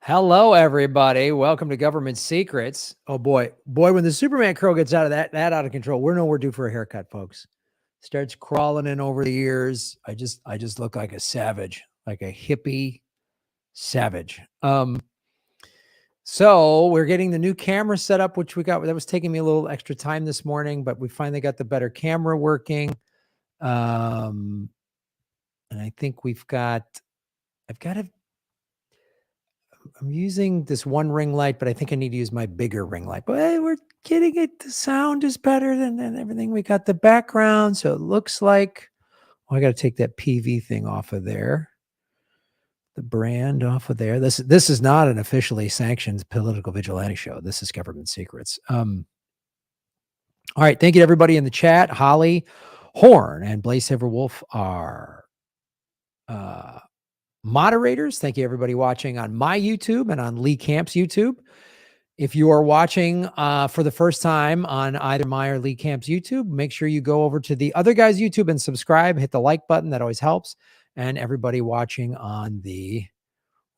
Hello, everybody. Welcome to Government Secrets. Oh boy, when the Superman curl gets out of that out of control, we're due for a haircut, folks. Starts crawling in over the ears. I just look like a savage, like a hippie savage. So we're getting the new camera set up, which we got. That was taking me a little extra time this morning, but we finally got the better camera working. And I think I'm using this one ring light, but I think I need to use my bigger ring light. But hey, we're getting it. The sound is better than everything. We got the background, so it looks like. Oh, I got to take that PV thing off of there. The brand off of there. This is not an officially sanctioned political vigilante show. This is Government Secrets. All right. Thank you to everybody in the chat. Holly Horn and Blaze Saver Wolf are moderators. Thank you, everybody watching on my YouTube and on Lee Camp's YouTube. If you are watching for the first time on either my or Lee Camp's YouTube, make sure you go over to the other guy's YouTube and subscribe. Hit the like button. That always helps. And everybody watching on the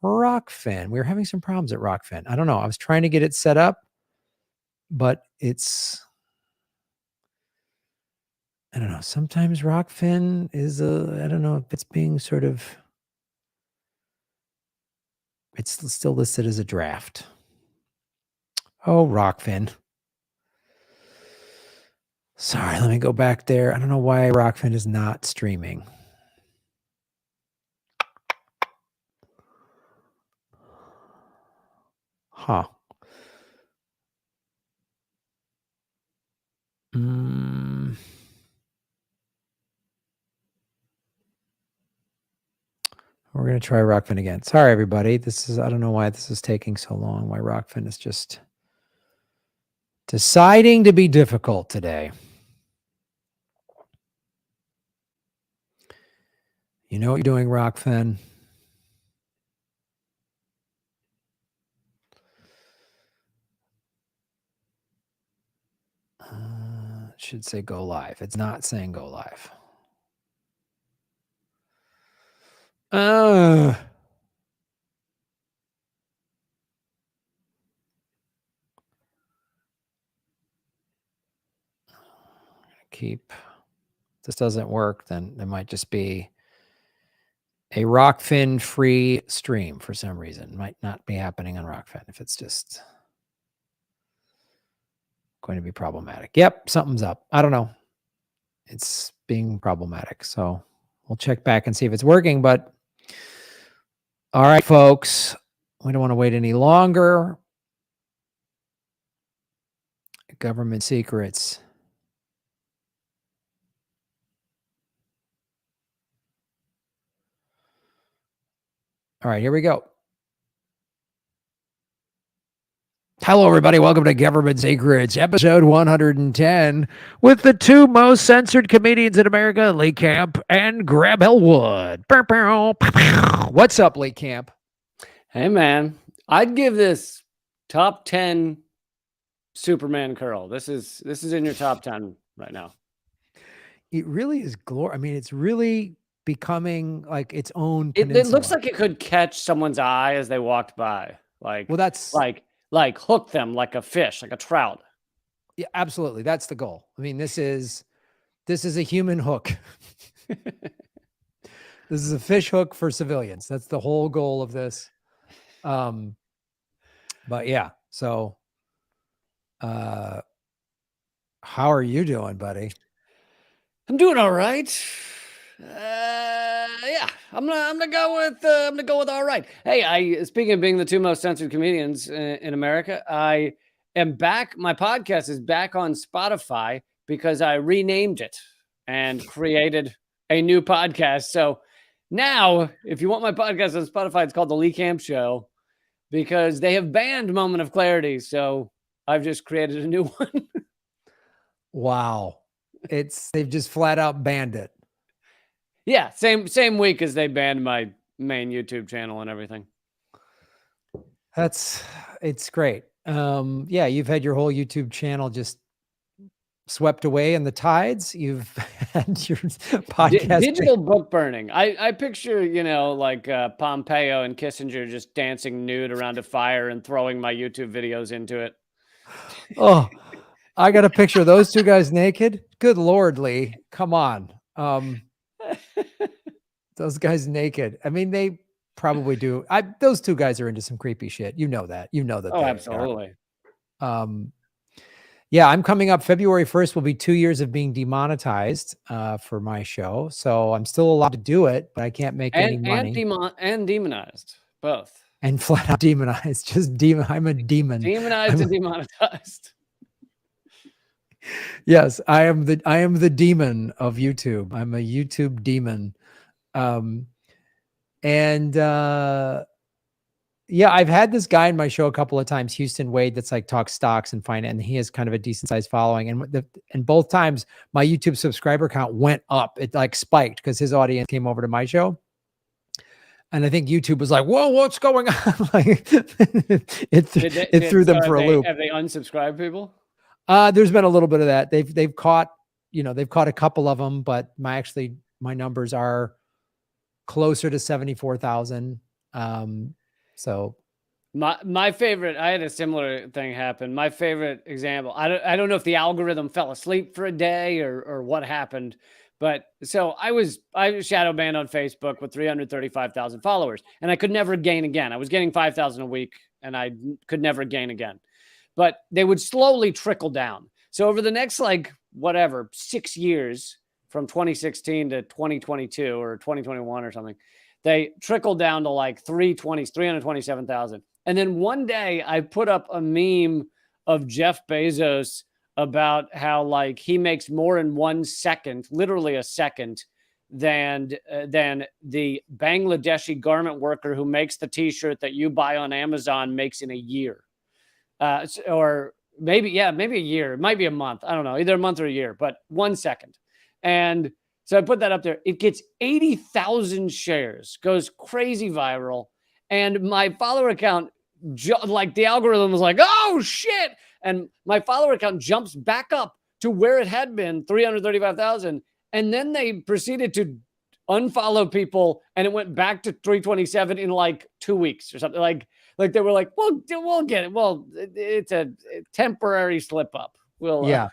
Rockfin. We were having some problems at Rockfin. I don't know. I was trying to get it set up, but I don't know. Sometimes Rockfin is I don't know if it's being it's still listed as a draft. Oh, Rockfin. Sorry, let me go back there. I don't know why Rockfin is not streaming. Huh. We're going to try Rockfin again. Sorry, everybody. I don't know why this is taking so long. Why Rockfin is just deciding to be difficult today. You know what you're doing, Rockfin? It should say go live. It's not saying go live. Keep. If this doesn't work, then there might just be a Rockfin free stream for some reason. It might not be happening on Rockfin if it's just going to be problematic. Yep, something's up. I don't know. It's being problematic. So we'll check back and see if it's working. But all right, folks, we don't want to wait any longer. Government Secrets. All right, here we go. Hello, everybody. Welcome to Government Secrets, episode 110, with the two most censored comedians in America, Lee Camp and Grab Elwood. What's up, Lee Camp? Hey, man. I'd give this top 10 Superman curl. This is in your top 10 right now. It really is glory. I mean, it's really becoming like its own It peninsula. looks like it could catch someone's eye as they walked by. Like, well, that's like hook them like a fish, like a trout. Yeah, absolutely. That's the goal. I mean, this is a human hook. This is a fish hook for civilians. That's the whole goal of this. But yeah, so how are you doing, buddy? I'm doing all right. Yeah, I'm gonna go with all right. Hey, speaking of being the two most censored comedians in America, I am back. My podcast is back on Spotify because I renamed it and created a new podcast. So now, if you want my podcast on Spotify, it's called The Lee Camp Show because they have banned Moment of Clarity. So I've just created a new one. Wow. They've just flat out banned it. Yeah, same week as they banned my main YouTube channel and everything. It's great. Yeah, you've had your whole YouTube channel just swept away in the tides. You've had your podcast. Digital book burning. I picture, like Pompeo and Kissinger just dancing nude around a fire and throwing my YouTube videos into it. Oh, I got a picture of those two guys naked. Good Lord, Lee. Come on. Those guys naked. I mean, they probably do. Those two guys are into some creepy shit. You know that. You know that. Oh, absolutely. Yeah, I'm coming up February 1st will be 2 years of being demonetized for my show. So I'm still allowed to do it, but I can't make any money. And demonized, both. And flat out demonized. Just demon. I'm a demon. Demonized and demonetized. Yes, I am the demon of YouTube. I'm a YouTube demon. Yeah, I've had this guy in my show a couple of times, Houston Wade, that's like talks stocks and finance, and he has kind of a decent sized following. And both times my YouTube subscriber count went up. It like spiked because his audience came over to my show. And I think YouTube was like, "Whoa, what's going on?" Like it threw them for a loop. Have they unsubscribed people? There's been a little bit of that. They've caught a couple of them, but my numbers are closer to 74,000. So my favorite, I had a similar thing happen. My favorite example, I don't know if the algorithm fell asleep for a day or what happened, but so I was shadow banned on Facebook with 335,000 followers, and I could never gain again. I was getting 5,000 a week, and I could never gain again. But they would slowly trickle down. So over the next 6 years, from 2016 to 2022 or 2021 or something, they trickled down to 327,000. And then one day I put up a meme of Jeff Bezos about how he makes more in 1 second, literally a second, than the Bangladeshi garment worker who makes the t-shirt that you buy on Amazon makes in a year. Or maybe a year. It might be a month. I don't know, either a month or a year, but 1 second. And so I put that up there. It gets 80,000 shares, goes crazy viral. And my follower account, the algorithm was like, "Oh shit." And my follower account jumps back up to where it had been, 335,000. And then they proceeded to unfollow people, and it went back to 327 in 2 weeks or something. Like they were like, "Well, we'll get it. Well, it's a temporary slip up." Yeah.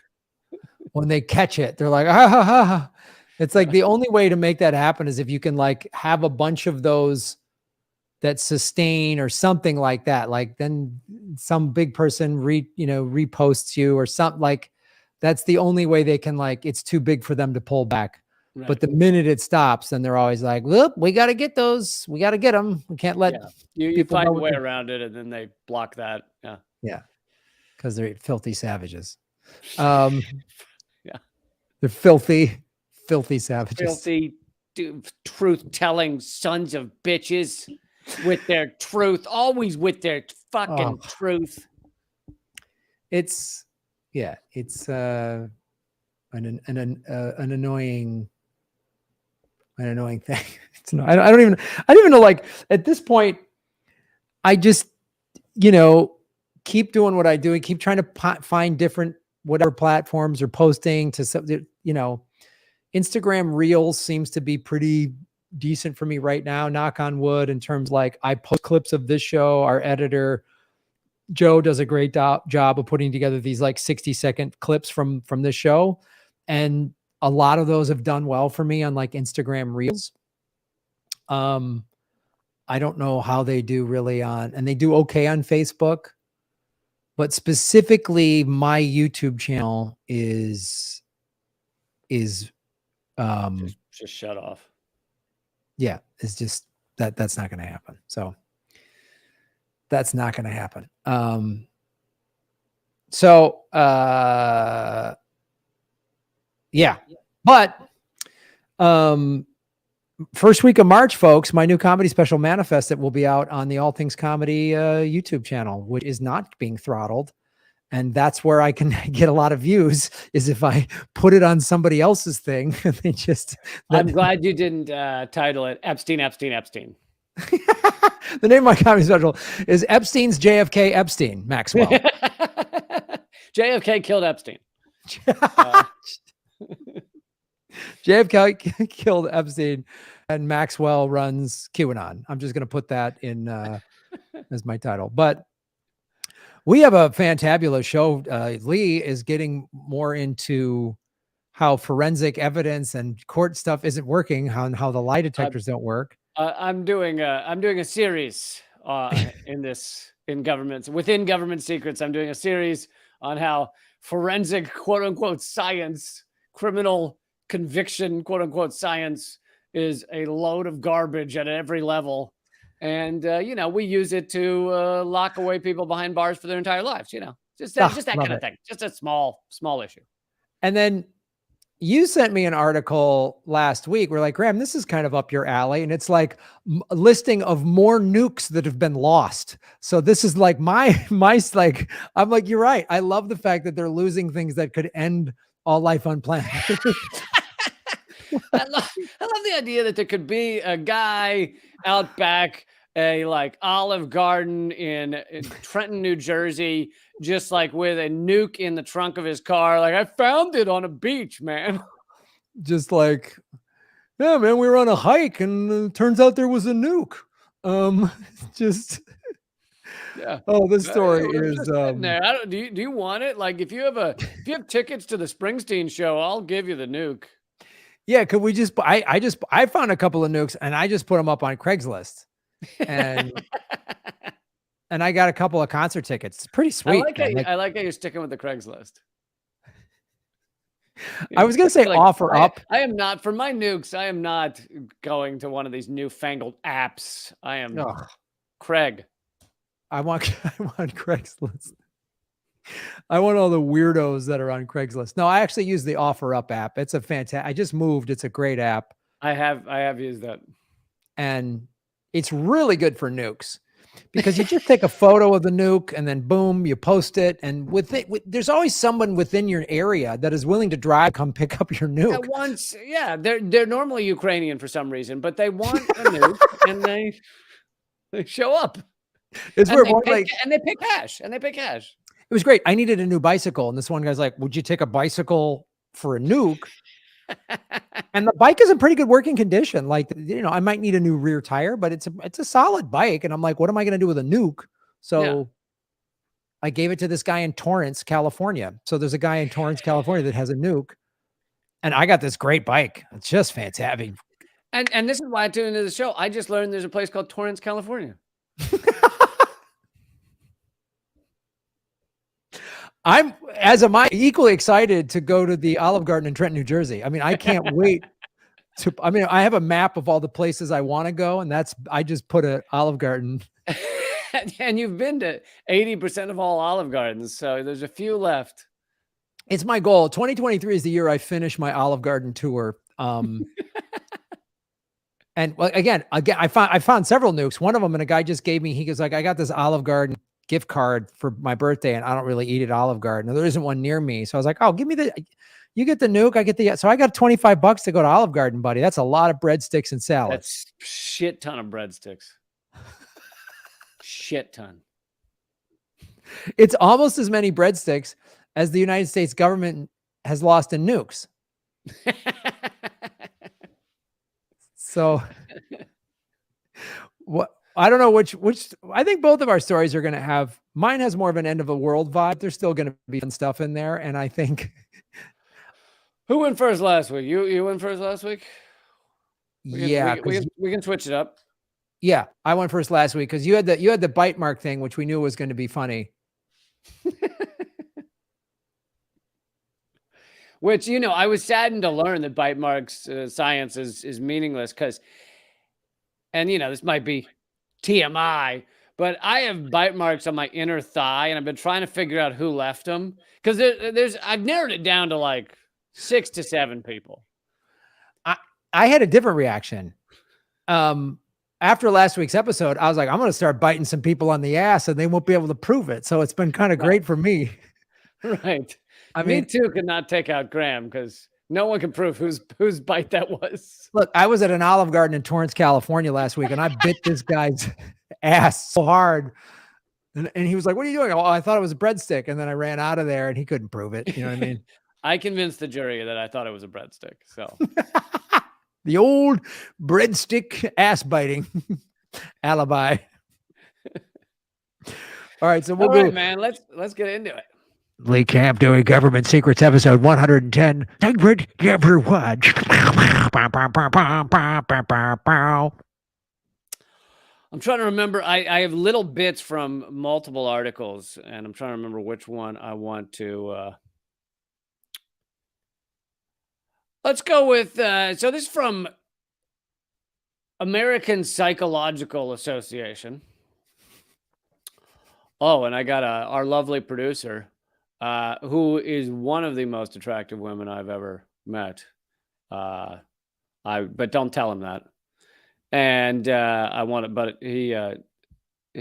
When they catch it, they're like, "Ah, ha, ha, ha." It's like the only way to make that happen is if you can have a bunch of those that sustain or something like that. Then some big person reposts you or something. That's the only way they can it's too big for them to pull back. Right. But the minute it stops, then they're always like, "Look, we got to get those. We got to get them. We can't let you find a way around it," and then they block that. Yeah. Yeah. Because they're filthy savages. Yeah. They're filthy savages. Filthy, truth-telling sons of bitches with their truth, always with their fucking truth. It's an annoying thing. I don't even know. At this point, I just keep doing what I do and keep trying to find different whatever platforms are posting to Instagram Reels seems to be pretty decent for me right now, knock on wood, in terms I post clips of this show. Our editor Joe does a great job of putting together these 60-second clips from this show, and a lot of those have done well for me on Instagram Reels. I don't know how they do really and they do okay on Facebook, but specifically my YouTube channel is just shut off. Yeah, it's just that's not going to happen. So that's not going to happen. Yeah, but first week of March, folks, my new comedy special Manifest that will be out on the All Things Comedy YouTube channel, which is not being throttled. And that's where I can get a lot of views, is if I put it on somebody else's thing. They just. I'm glad you didn't title it Epstein. The name of my comedy special is Epstein's JFK Epstein, Maxwell. JFK killed Epstein. Uh, JFK killed Epstein, and Maxwell runs QAnon. I'm just going to put that in as my title. But we have a fantabulous show. Lee is getting more into how forensic evidence and court stuff isn't working, how the lie detectors don't work. I'm doing a series within government secrets. I'm doing a series on how forensic quote unquote science, criminal conviction quote unquote science, is a load of garbage at every level. And we use it to lock away people behind bars for their entire lives. Just that kind of thing. Just a small issue. And then you sent me an article last week. We're like, Graham, this is kind of up your alley. And it's like a listing of more nukes that have been lost. So this is like my I'm like, you're right. I love the fact that they're losing things that could end all life on planet. I love the idea that there could be a guy out back, a like Olive Garden in Trenton, New Jersey, just like with a nuke in the trunk of his car. Like, I found it on a beach, man. Just like, yeah, man, we were on a hike and turns out there was a nuke. Just yeah. Oh, this story is there. Do you want it? Like, if you have tickets to the Springsteen show, I'll give you the nuke. Yeah, could we just I found a couple of nukes and I just put them up on Craigslist. And and I got a couple of concert tickets. It's pretty sweet. I like how you're sticking with the Craigslist. I was going to say offer up. I am not, for my nukes, I am not going to one of these newfangled apps. I am Craig. I want Craigslist. I want all the weirdos that are on Craigslist. No, I actually use the offer up app. It's a fantastic. I just moved. It's a great app. I have used that. And it's really good for nukes because you just take a photo of the nuke and then boom, you post it. And there's always someone within your area that is willing to drive, come pick up your nuke. They're normally Ukrainian for some reason, but they want a nuke and they show up. It's and they pay cash. It was great. I needed a new bicycle. And this one guy's like, would you take a bicycle for a nuke? And the bike is in pretty good working condition. Like, I might need a new rear tire, but it's a solid bike. And I'm like, what am I going to do with a nuke? So I gave it to this guy in Torrance, California. So there's a guy in Torrance, California that has a nuke. And I got this great bike. It's just fantastic. And this is why I tuned into the show. I just learned there's a place called Torrance, California. I'm equally excited to go to the Olive Garden in Trenton, New Jersey. I mean, I can't wait I have a map of all the places I want to go. And I just put an Olive Garden. And you've been to 80% of all Olive Gardens. So there's a few left. It's my goal. 2023 is the year I finish my Olive Garden tour. And again, I found several nukes. One of them, and a guy just gave me, he goes like, I got this Olive Garden gift card for my birthday and I don't really eat at Olive Garden. There isn't one near me. So I was like, oh, give me you get the nuke. I get so I got $25 to go to Olive Garden, buddy. That's a lot of breadsticks and salad. That's shit ton of breadsticks. Shit ton. It's almost as many breadsticks as the United States government has lost in nukes. So what? I don't know which I think both of our stories are going to have. Mine has more of an end of the world vibe. There's still going to be fun stuff in there. And I think. Who went first last week? You went first last week? We can switch it up. Yeah. I went first last week because you had the bite mark thing, which we knew was going to be funny. Which, I was saddened to learn that bite marks science is meaningless because, and this might be TMI, but I have bite marks on my inner thigh and I've been trying to figure out who left them because I've narrowed it down to like 6 to 7 people. I had a different reaction. After last week's episode, I was like, I'm going to start biting some people on the ass and they won't be able to prove it. So it's been kind of great for me. Right. Me too could not take out Graham because no one can prove whose bite that was. Look, I was at an Olive Garden in Torrance, California last week, and I bit this guy's ass so hard. And he was like, what are you doing? Oh, I thought it was a breadstick. And then I ran out of there and he couldn't prove it. You know what I mean? I convinced the jury that I thought it was a breadstick. So The old breadstick ass biting alibi. All right, so we'll all right, go. man. Let's get into it. Lee Camp doing Government Secrets, episode 110. Secret number one. I'm trying to remember. I have little bits from multiple articles, and I'm trying to remember which one I want to. Let's go with. So this is from American Psychological Association. Oh, and I got our lovely producer, who is one of the most attractive women I've ever met. But don't tell him that. And I want it, but he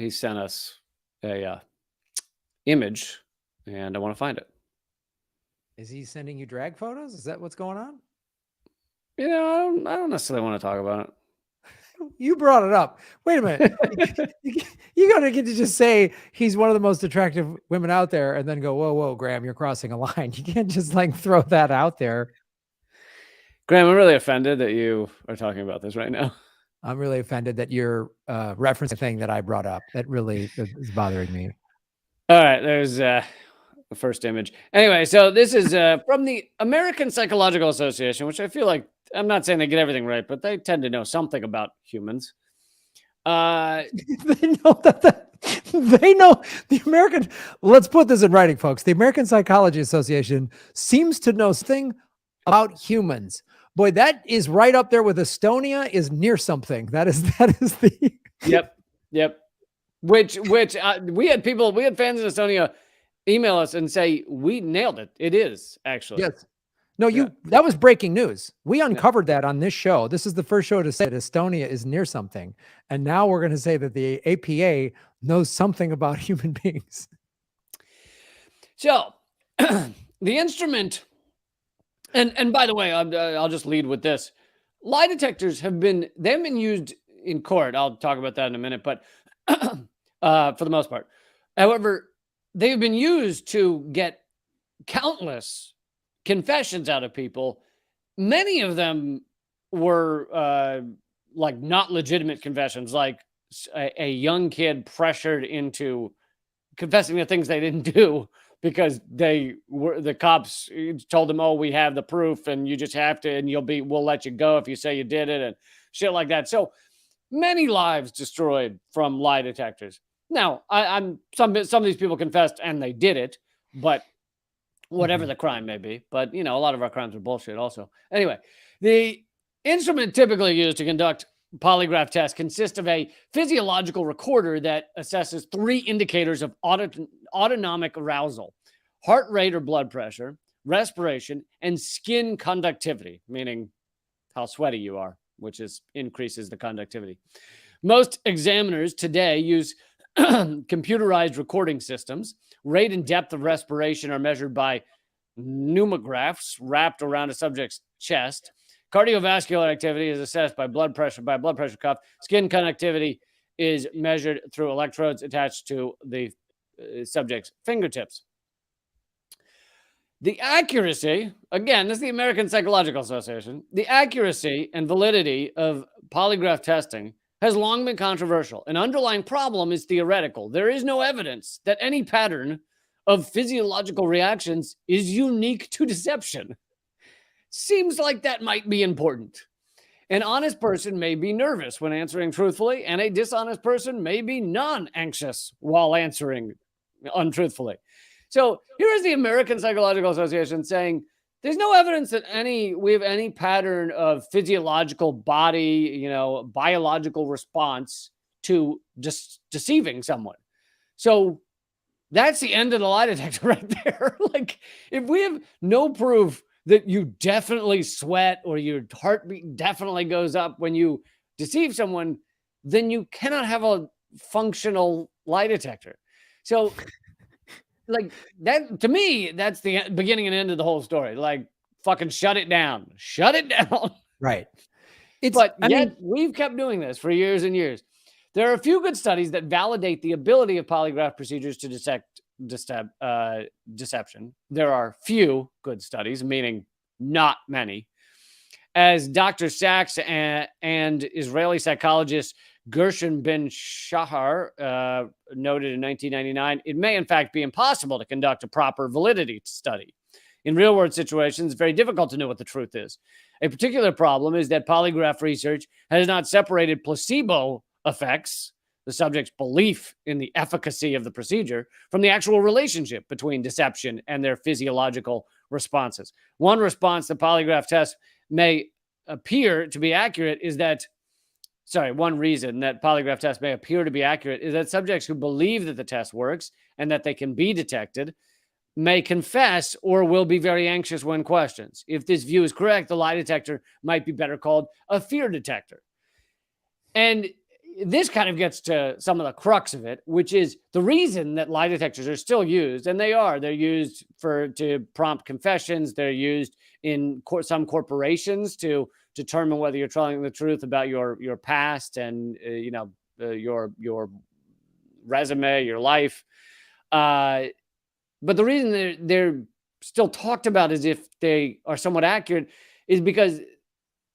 sent us a image, and I want to find it. Is he sending you drag photos? Is that what's going on? You know, I don't necessarily want to talk about it. You brought it up. Wait a minute. You gotta get to just say he's one of the most attractive women out there, and then go, whoa, Graham, you're crossing a line. You can't just like throw that out there. Graham, I'm really offended that you are talking about this right now. I'm really offended that you're referencing a thing that I brought up. That really is bothering me. All right, there's the first image. Anyway, so this is from the American Psychological Association, which I feel like, I'm not saying they get everything right, but they tend to know something about humans. They know they know the American. Let's put this in writing, folks. The American Psychology Association seems to know something about humans. Boy, that is right up there with Estonia is near something. That is the. Yep. Which we had fans in Estonia email us and say we nailed it. It is actually. Yes. No, that was breaking news. We uncovered that on this show. This is the first show to say that Estonia is near something. And now we're going to say that the APA knows something about human beings. So the instrument, and by the way, I'll just lead with this. Lie detectors they've been used in court. I'll talk about that in a minute, but for the most part. However, they've been used to get countless confessions out of people. Many of them were like not legitimate confessions, like a young kid pressured into confessing to things they didn't do because the cops told them, oh, we have the proof and you just have to, and we'll let you go if you say you did it, and shit like that. So many lives destroyed from lie detectors. Now, some of these people confessed and they did it, but whatever the crime may be. But, a lot of our crimes are bullshit also. Anyway, the instrument typically used to conduct polygraph tests consists of a physiological recorder that assesses 3 indicators of autonomic arousal: heart rate or blood pressure, respiration, and skin conductivity, meaning how sweaty you are, which increases the conductivity. Most examiners today use computerized recording systems. Rate and depth of respiration are measured by pneumographs wrapped around a subject's chest. Cardiovascular activity is assessed by blood pressure cuff. Skin conductivity is measured through electrodes attached to the subject's fingertips. The accuracy, again, this is the American Psychological Association, the accuracy and validity of polygraph testing has long been controversial. An underlying problem is theoretical. There is no evidence that any pattern of physiological reactions is unique to deception. Seems like that might be important. An honest person may be nervous when answering truthfully, and a dishonest person may be non-anxious while answering untruthfully. So here is the American Psychological Association saying there's no evidence that we have any pattern of physiological body, biological response to just deceiving someone. So that's the end of the lie detector right there. Like, if we have no proof that you definitely sweat or your heartbeat definitely goes up when you deceive someone, then you cannot have a functional lie detector. So, like, that, to me, that's the beginning and end of the whole story. Like, fucking shut it down. Shut it down. Right. We've kept doing this for years and years. There are a few good studies that validate the ability of polygraph procedures to detect deception. There are few good studies, meaning not many. As Dr. Sachs and Israeli psychologist Gershon Ben Shahar noted in 1999, it may in fact be impossible to conduct a proper validity study. In real-world situations, it's very difficult to know what the truth is. A particular problem is that polygraph research has not separated placebo effects, the subject's belief in the efficacy of the procedure, from the actual relationship between deception and their physiological responses. One response the polygraph test may appear to be accurate is that, one reason that polygraph tests may appear to be accurate is that subjects who believe that the test works and that they can be detected may confess or will be very anxious when questioned. If this view is correct, the lie detector might be better called a fear detector. And this kind of gets to some of the crux of it, which is the reason that lie detectors are still used, and they're used to prompt confessions. They're used in some corporations to determine whether you're telling the truth about your past and your resume, your life. But the reason they're still talked about as if they are somewhat accurate is because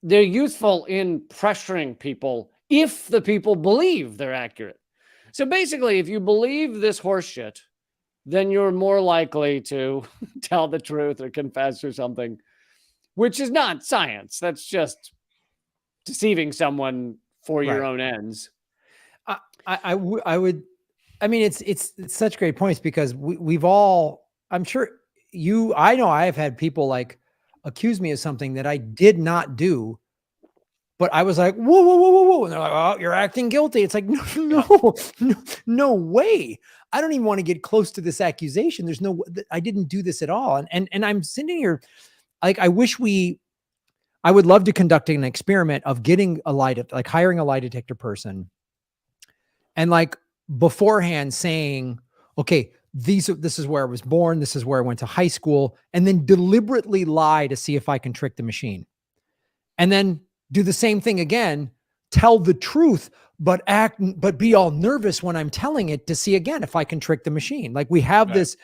they're useful in pressuring people if the people believe they're accurate. So basically, if you believe this horse shit, then you're more likely to tell the truth or confess or something, which is not science. That's just deceiving someone for your own ends. I would. I mean, it's such great points because we've all. I'm sure I know I have had people like accuse me of something that I did not do. But I was like, whoa, whoa, whoa, whoa, whoa. And they're like, oh, you're acting guilty. It's like, no way. I don't even want to get close to this accusation. I didn't do this at all. And I'm sitting here, like, I would love to conduct an experiment of getting hiring a lie detector person and like beforehand saying, okay, this is where I was born. This is where I went to high school, and then deliberately lie to see if I can trick the machine. And then do the same thing again, tell the truth, but be all nervous when I'm telling it to see again if I can trick the machine. Like we have this,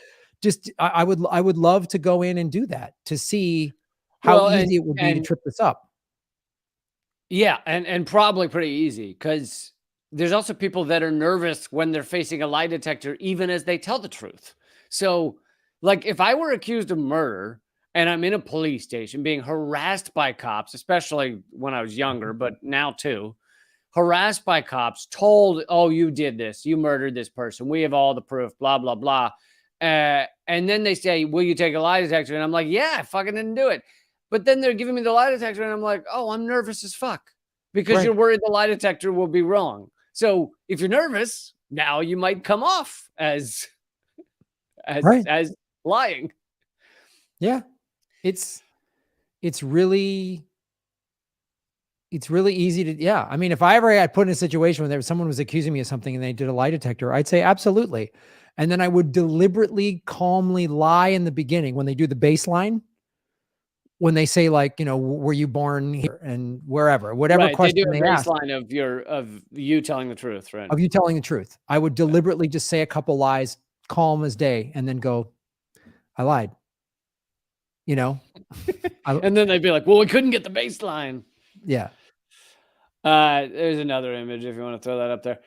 I would love to go in and do that to see how easy it would be to trip this up. Yeah, and probably pretty easy because there's also people that are nervous when they're facing a lie detector, even as they tell the truth. So like if I were accused of murder, and I'm in a police station being harassed by cops, especially when I was younger, but now too, harassed by cops, told, oh, you did this, you murdered this person, we have all the proof, blah, blah, blah. And then they say, will you take a lie detector? And I'm like, yeah, I fucking didn't do it. But then they're giving me the lie detector and I'm like, oh, I'm nervous as fuck because you're worried the lie detector will be wrong. So if you're nervous, now you might come off as lying. Yeah. It's really easy to, yeah. I mean, if I ever got put in a situation where someone was accusing me of something and they did a lie detector, I'd say absolutely. And then I would deliberately, calmly lie in the beginning when they do the baseline, when they say like, were you born here and wherever, whatever question they ask. Baseline of you telling the truth, right? Of you telling the truth. I would deliberately just say a couple lies, calm as day, and then go, I lied. And then they'd be like, well, we couldn't get the baseline. Yeah. There's another image if you want to throw that up there.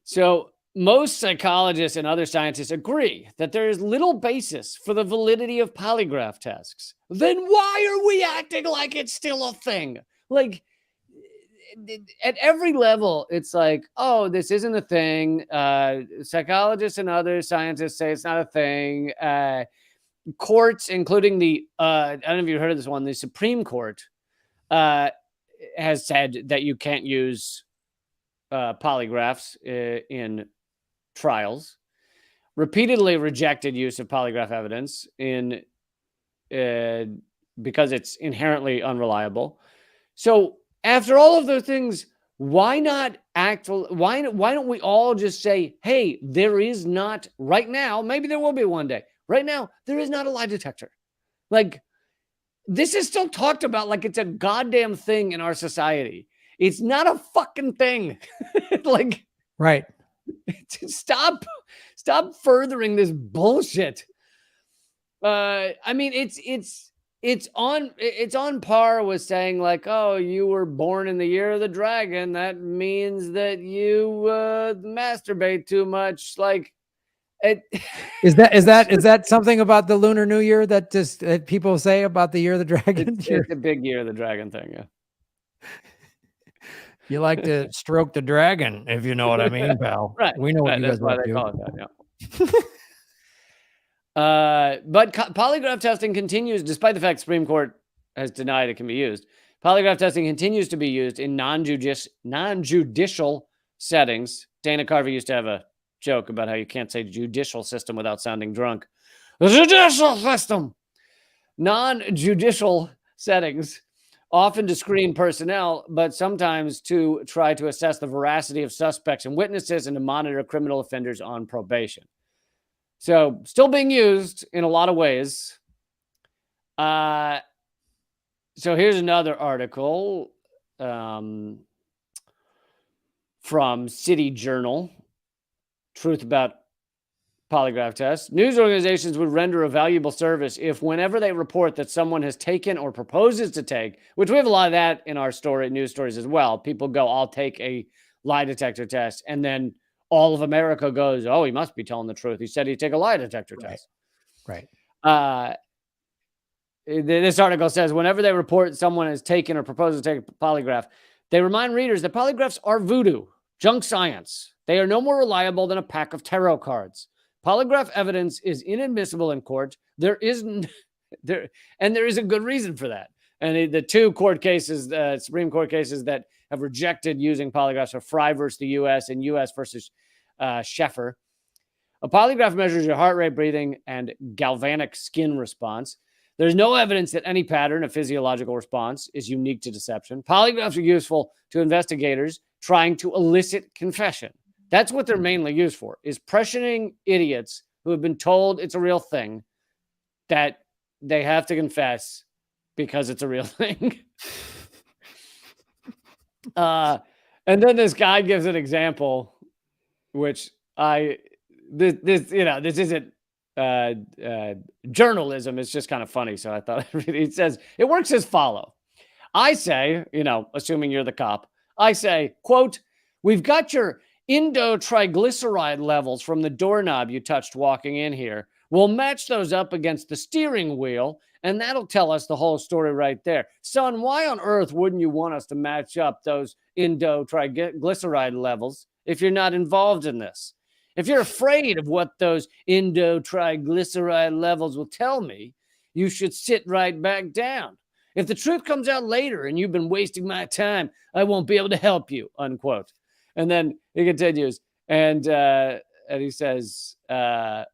So most psychologists and other scientists agree that there is little basis for the validity of polygraph tests. Then why are we acting like it's still a thing? Like at every level, it's like, oh, this isn't a thing. Psychologists and other scientists say it's not a thing. Courts, including I don't know if you heard of this one, the Supreme Court has said that you can't use polygraphs in trials, repeatedly rejected use of polygraph evidence because it's inherently unreliable. So after all of those things, why not why don't we all just say, hey, there is not right now, maybe there will be one day. Right now, there is not a lie detector. Like, this is still talked about like it's a goddamn thing in our society. It's not a fucking thing. Like, right. Stop Stop furthering this bullshit. I mean, it's on par with saying like, oh, you were born in the year of the dragon. That means that you masturbate too much. Like, it, Is that something about the Lunar New Year that just people say about the year of the dragon? it's a big year of the dragon thing. Yeah. You like to stroke the dragon, if you know what I mean, pal. Right. We know what you That's guys are why up they to. call it that. Yeah. But polygraph testing continues, despite the fact Supreme Court has denied it can be used. Polygraph testing continues to be used in non-judicial settings. Dana Carvey used to have a joke about how you can't say judicial system without sounding drunk. The judicial system. Non-judicial settings, often to screen personnel, but sometimes to try to assess the veracity of suspects and witnesses and to monitor criminal offenders on probation. So still being used in a lot of ways. So here's another article from City Journal. Truth about polygraph tests. News organizations would render a valuable service if whenever they report that someone has taken or proposes to take, which we have a lot of that in our news stories as well. People go, I'll take a lie detector test. And then all of America goes, oh, he must be telling the truth. He said he'd take a lie detector test. Right. This article says, whenever they report someone has taken or proposed to take a polygraph, they remind readers that polygraphs are voodoo, junk science. They are no more reliable than a pack of tarot cards. Polygraph evidence is inadmissible in court. There is a good reason for that. And the two court cases, Supreme Court cases that have rejected using polygraphs are Fry versus the U.S. and U.S. versus Sheffer. A polygraph measures your heart rate, breathing, and galvanic skin response. There's no evidence that any pattern of physiological response is unique to deception. Polygraphs are useful to investigators trying to elicit confession. That's what they're mainly used for, is pressuring idiots who have been told it's a real thing that they have to confess because it's a real thing. And then this guy gives an example, which this isn't journalism. It's just kind of funny. So I thought it says, it works as follow. I say, assuming you're the cop, I say, quote, we've got your triglyceride levels from the doorknob you touched walking in here. We'll match those up against the steering wheel, and that'll tell us the whole story right there. Son, why on earth wouldn't you want us to match up those triglyceride levels if you're not involved in this? If you're afraid of what those triglyceride levels will tell me, you should sit right back down. If the truth comes out later and you've been wasting my time, I won't be able to help you, unquote. And then he continues, and he says, I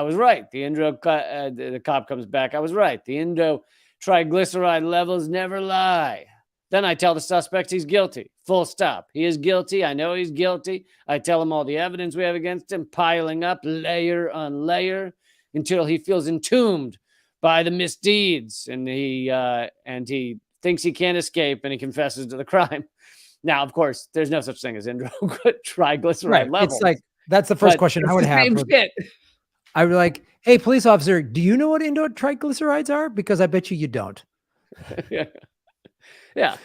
was right. The cop comes back. I was right. The triglyceride levels never lie. Then I tell the suspect he's guilty. Full stop. He is guilty. I know he's guilty. I tell him all the evidence we have against him, piling up layer on layer until he feels entombed by the misdeeds, and he thinks he can't escape, and he confesses to the crime. Now, of course, there's no such thing as triglyceride levels. It's like, that's the first question I would have. I would be like, hey, police officer, do you know what triglycerides are? Because I bet you don't. Yeah.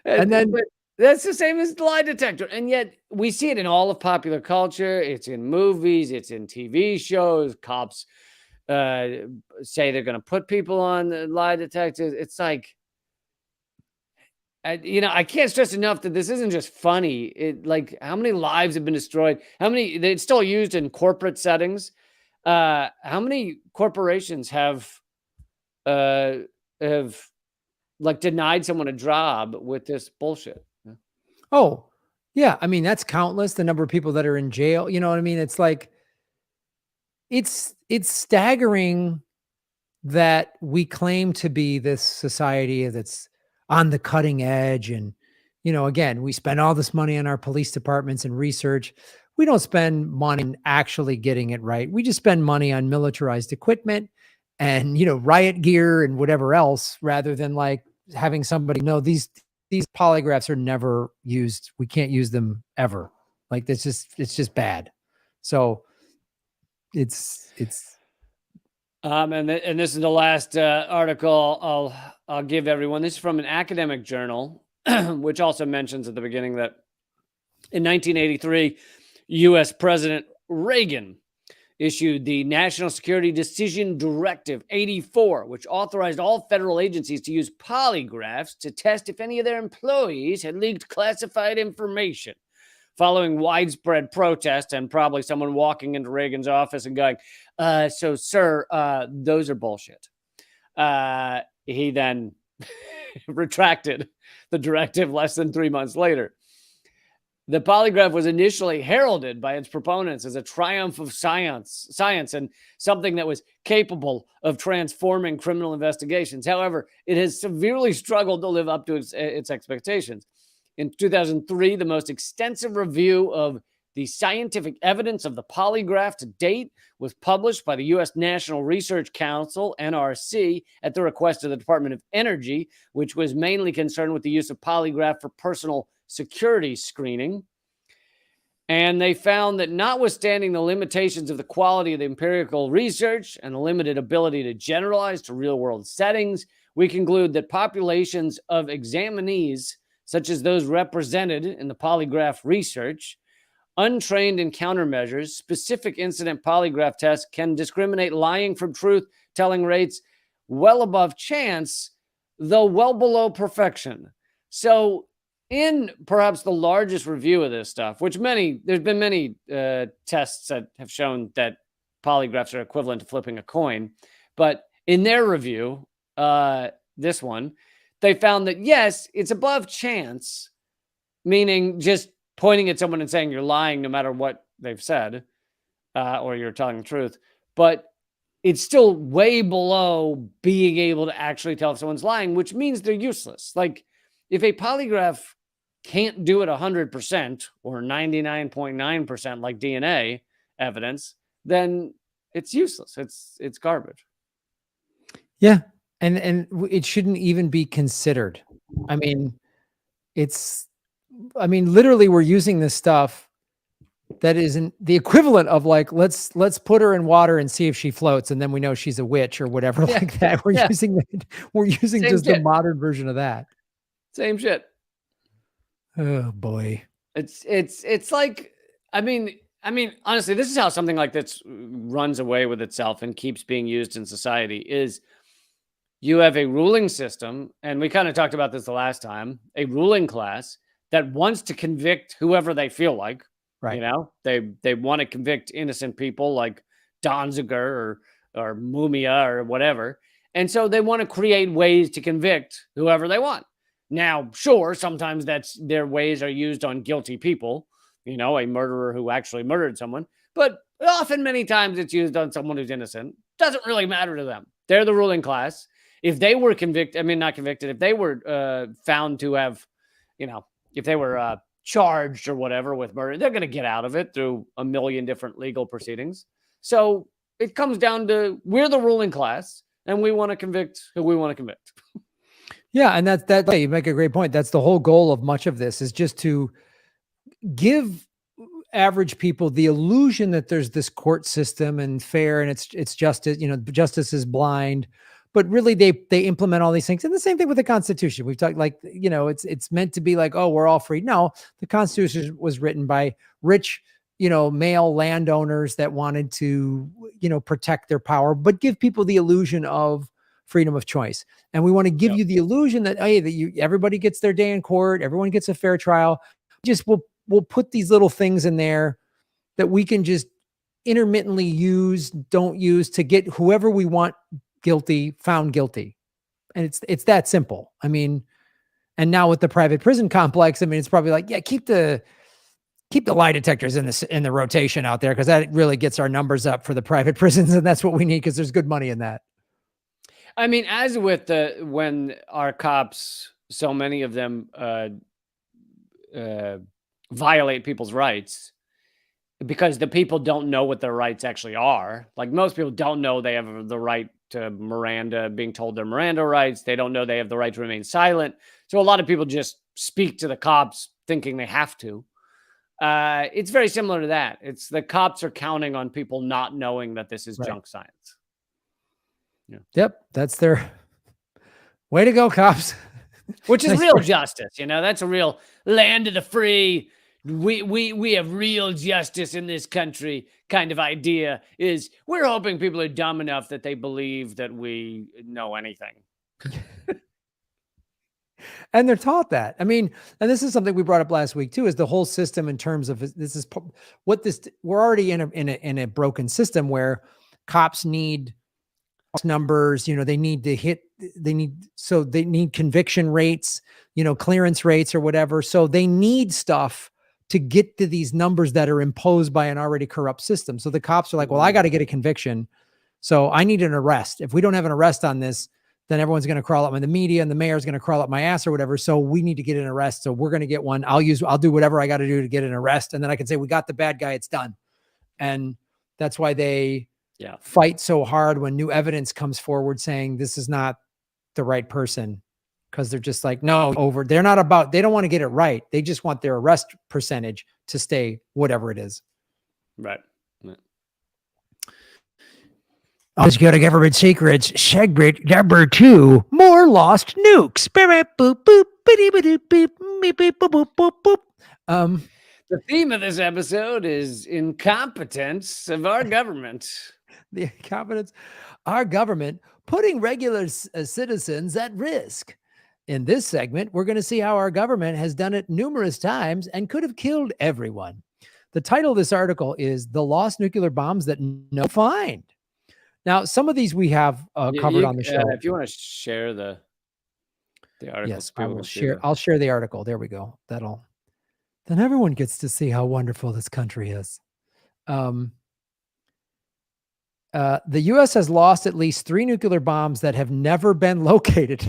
And then that's the same as the lie detector. And yet we see it in all of popular culture. It's in movies. It's in TV shows. Cops say they're going to put people on the lie detectors. It's like, I can't stress enough that this isn't just funny. Like, how many lives have been destroyed? It's still used in corporate settings. How many corporations have denied someone a job with this bullshit? Oh, yeah. I mean, that's countless. The number of people that are in jail. You know what I mean? It's like, it's staggering that we claim to be this society that's on the cutting edge. And, again, we spend all this money on our police departments and research. We don't spend money on actually getting it right. We just spend money on militarized equipment and, riot gear and whatever else, rather than like having somebody know these polygraphs are never used. We can't use them ever. Like, it's just bad. So It's And this is the last article I'll give everyone. This is from an academic journal, which also mentions at the beginning that in 1983, U.S. President Reagan issued the National Security Decision Directive 84, which authorized all federal agencies to use polygraphs to test if any of their employees had leaked classified information. Following widespread protest and probably someone walking into Reagan's office and going, so, sir, those are bullshit. He then retracted the directive less than 3 months later. The polygraph was initially heralded by its proponents as a triumph of science and something that was capable of transforming criminal investigations. However, it has severely struggled to live up to its expectations. In 2003, the most extensive review of the scientific evidence of the polygraph to date was published by the U.S. National Research Council, NRC, at the request of the Department of Energy, which was mainly concerned with the use of polygraph for personal security screening. And they found that notwithstanding the limitations of the quality of the empirical research and the limited ability to generalize to real-world settings, we conclude that populations of examinees, such as those represented in the polygraph research, untrained in countermeasures, specific incident polygraph tests can discriminate lying from truth-telling rates well above chance, though well below perfection. So in perhaps the largest review of this stuff, which there's been many tests that have shown that polygraphs are equivalent to flipping a coin. But in their review, this one, they found that, yes, it's above chance, meaning just pointing at someone and saying you're lying no matter what they've said, or you're telling the truth. But it's still way below being able to actually tell if someone's lying, which means they're useless. Like, if a polygraph can't do it 100% or 99.9% like DNA evidence, then it's useless. It's garbage. Yeah. And it shouldn't even be considered. I mean, literally we're using this stuff that isn't the equivalent of like, let's put her in water and see if she floats. And then we know she's a witch or whatever like that. We're using Same just shit. the modern version of that. Same shit. Oh boy. It's like, I mean, honestly, this is how something like this runs away with itself and keeps being used in society is you have a ruling system, and we kind of talked about this the last time, a ruling class that wants to convict whoever they feel like. Right. You know, they want to convict innocent people like Donziger or Mumia or whatever. And so they want to create ways to convict whoever they want. Now, sure, sometimes their ways are used on guilty people, you know, a murderer who actually murdered someone. But often, many times, it's used on someone who's innocent. Doesn't really matter to them. They're the ruling class. If they were not convicted, if they were found to have, you know, if they were charged or whatever with murder, they're going to get out of it through a million different legal proceedings. So it comes down to we're the ruling class and we want to convict who we want to convict. Yeah. And that you make a great point. That's the whole goal of much of this is just to give average people the illusion that there's this court system and fair and it's justice, you know, justice is blind, but really they implement all these things. And the same thing with the Constitution. We've talked like, you know, it's meant to be like, oh, we're all free. No, the Constitution was written by rich, you know, male landowners that wanted to, you know, protect their power, but give people the illusion of freedom of choice. And we want to give you the illusion that, hey, everybody gets their day in court. Everyone gets a fair trial. Just we'll put these little things in there that we can just intermittently don't use to get whoever we want found guilty. And it's that simple. I mean, and now with the private prison complex, I mean, it's probably like, yeah, keep the lie detectors in the rotation out there, because that really gets our numbers up for the private prisons, and that's what we need because there's good money in that. I mean, as with when our cops, so many of them violate people's rights because the people don't know what their rights actually are. Like most people don't know they have the right to Miranda, being told their Miranda rights. They don't know they have the right to remain silent. So a lot of people just speak to the cops thinking they have to. It's very similar to that. It's the cops are counting on people not knowing that this is Right. junk science. Yeah. Yep. That's their way to go, cops. Which is Nice real work. justice. That's a real land of the free. We have real justice in this country kind of idea. Is we're hoping people are dumb enough that they believe that we know anything. And they're taught that. I mean, and this is something we brought up last week too, is the whole system in terms of we're already in a broken system where cops need numbers, they need to hit, they need conviction rates, clearance rates or whatever. So they need stuff to get to these numbers that are imposed by an already corrupt system. So the cops are like, well, I got to get a conviction. So I need an arrest. If we don't have an arrest on this, then everyone's going to crawl up in the media and the mayor's going to crawl up my ass or whatever. So we need to get an arrest. So we're going to get one. I'll do whatever I got to do to get an arrest. And then I can say, we got the bad guy. It's done. And that's why they fight so hard when new evidence comes forward saying this is not the right person. Cause they're just like, no, they don't want to get it right. They just want their arrest percentage to stay whatever it is. Right. Let's go to government secrets. Segment number 2. More lost nukes. The theme of this episode is incompetence of our government. The incompetence, our government putting regular citizens at risk. In this segment, we're going to see how our government has done it numerous times and could have killed everyone. The title of this article is The Lost Nuclear Bombs That No Find. Now, some of these we have covered on the show. If you want to share the article, yes, I will share. I'll share the article. There we go. Then everyone gets to see how wonderful this country is. The U.S. has lost at least 3 nuclear bombs that have never been located.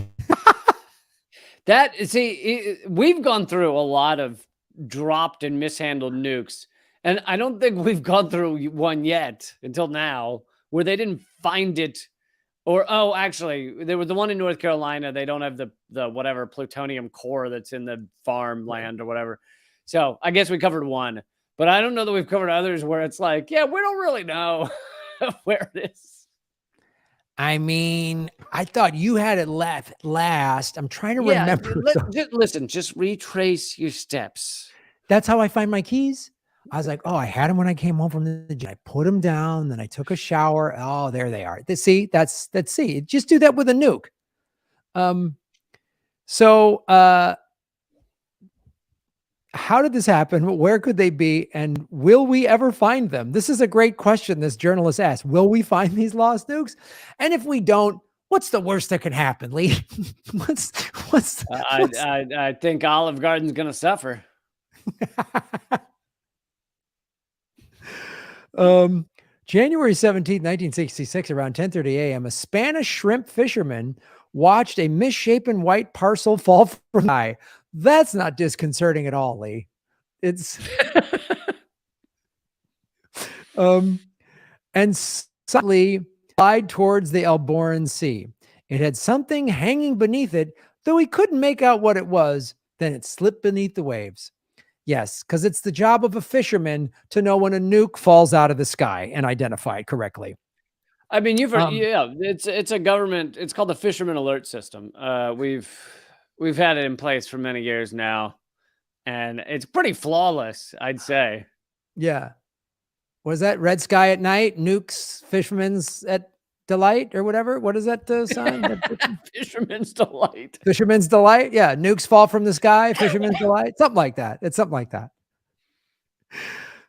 We've gone through a lot of dropped and mishandled nukes, and I don't think we've gone through one yet until now where they didn't find it. Or, actually, there was the one in North Carolina. They don't have the whatever plutonium core that's in the farmland or whatever. So I guess we covered one, but I don't know that we've covered others where it's like, yeah, we don't really know where it is. I mean, I thought you had it last. I'm trying to remember. Listen, just retrace your steps. That's how I find my keys. I was like, oh, I had them when I came home from the gym. I put them down, then I took a shower. Oh, there they are. See. Just do that with a nuke. How did this happen? Where could they be? And will we ever find them? This is a great question this journalist asked. Will we find these lost nukes? And if we don't, what's the worst that can happen, Lee? I think Olive Garden's going to suffer. January 17th, 1966, around 10:30 a.m., a Spanish shrimp fisherman watched a misshapen white parcel fall from the sky. That's not disconcerting at all, Lee. It's and suddenly glide towards the Alboran Sea. It had something hanging beneath it, though he couldn't make out what it was. Then it slipped beneath the waves. Yes, because it's the job of a fisherman to know when a nuke falls out of the sky and identify it correctly. I mean, you've heard, it's a government. It's called the Fisherman Alert System. We've had it in place for many years now, and it's pretty flawless, I'd say. Yeah. Was that Red Sky at Night? Nukes, Fisherman's at Delight, or whatever? What is that sign? Fisherman's Delight. Fisherman's Delight? Yeah. Nukes fall from the sky, Fisherman's Delight. Something like that. It's something like that.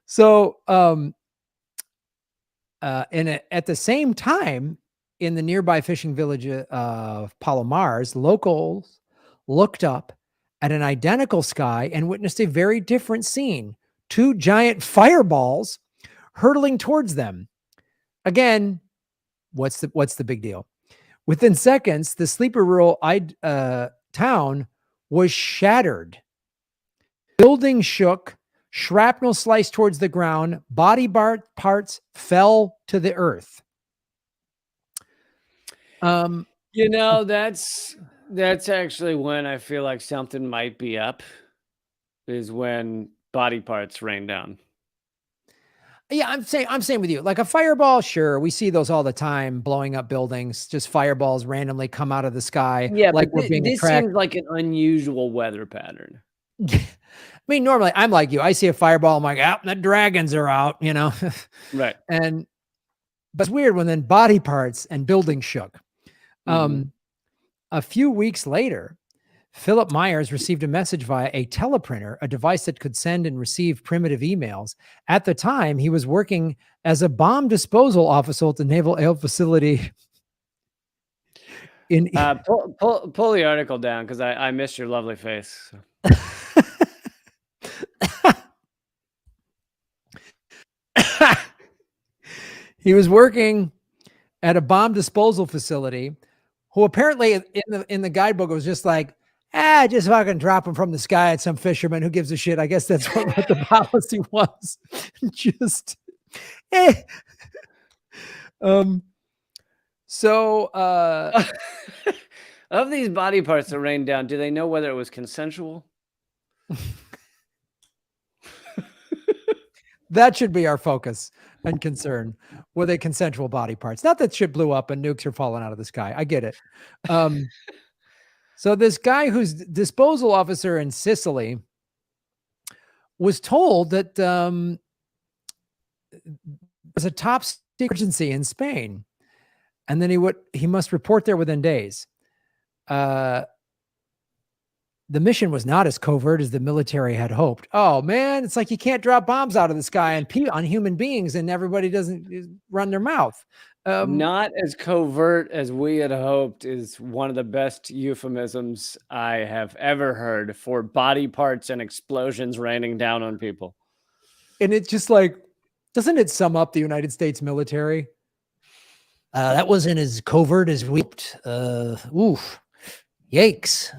So, at the same time, in the nearby fishing village of Palomars, locals looked up at an identical sky and witnessed a very different scene. 2 giant fireballs hurtling towards them. Again, what's the big deal? Within seconds, the sleepy rural town was shattered. Building shook, shrapnel sliced towards the ground, body parts fell to the earth. That's actually when I feel like something might be up, is when body parts rain down. Yeah, I'm saying with you. Like a fireball, sure, we see those all the time, blowing up buildings. Just fireballs randomly come out of the sky, Yeah, like but we're being this attracted. seems like an unusual weather pattern. I mean, normally I'm like you. I see a fireball, I'm like, ah, the dragons are out, you know. Right. And but it's weird when then body parts and buildings shook. Mhm. A few weeks later, Philip Myers received a message via a teleprinter, a device that could send and receive primitive emails. At the time, he was working as a bomb disposal officer at the Naval Air Facility in. Pull the article down because I missed your lovely face. He was working at a bomb disposal facility, who apparently in the guidebook was just like, just fucking drop them from the sky at some fisherman. Who gives a shit? I guess that's what the policy was. Just, eh. So, Of these body parts that rained down, do they know whether it was consensual? that should be our focus and concern. Were they consensual body parts? Not that shit blew up and nukes are falling out of the sky. I get it. So this guy who's disposal officer in Sicily was told that there's a top secret emergency in Spain, and then he must report there within days. The mission was not as covert as the military had hoped. Oh man, it's like you can't drop bombs out of the sky on human beings and everybody doesn't run their mouth. Not as covert as we had hoped is one of the best euphemisms I have ever heard for body parts and explosions raining down on people. And it's just like, doesn't it sum up the United States military? That wasn't as covert as we hoped. Oof. Yikes.